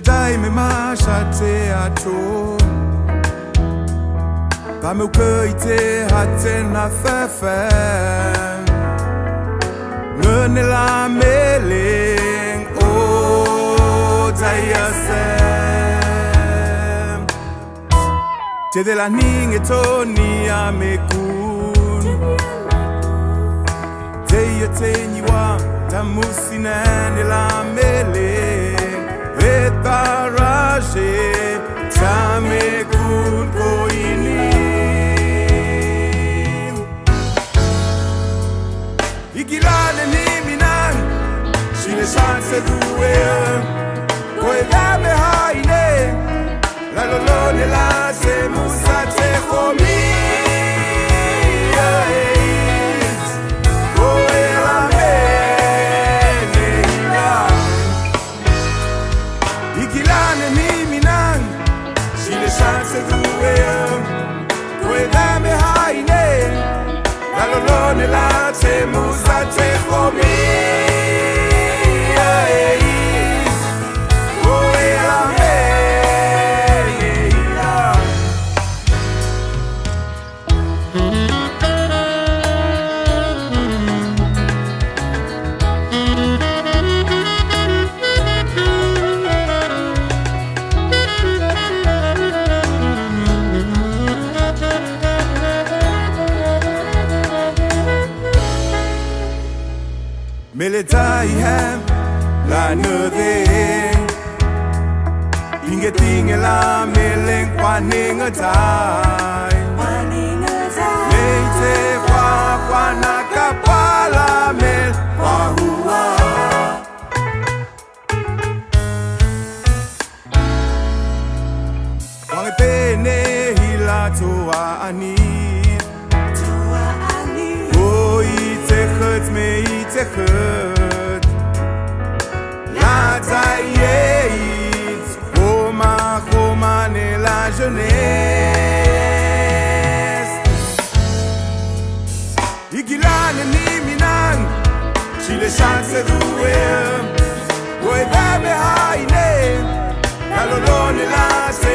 dai me masha te ato Ba me uke I te hate na fefe Ngene la meling o tayasem Te de la ninge toni a me kun Te ya te niwa ta musina ne la meling Etaraje ta me kun ko ini Igilane ni minang Shine chance duwe Koe dame haine La lolone la se musa te komi Koe la mene ila Igilane ni minang Shine chance duwe Koe dame haine La lolone la se musa te komi Militai hem la nude Inge tinge la meleng paning atai Nei te kwa na kapala mel pahua Wange pene hila toa ani Me te goed La taillez Goma ne la jeunesse Igilane ni minang Chile chance doué Koe dame haine La lolone la se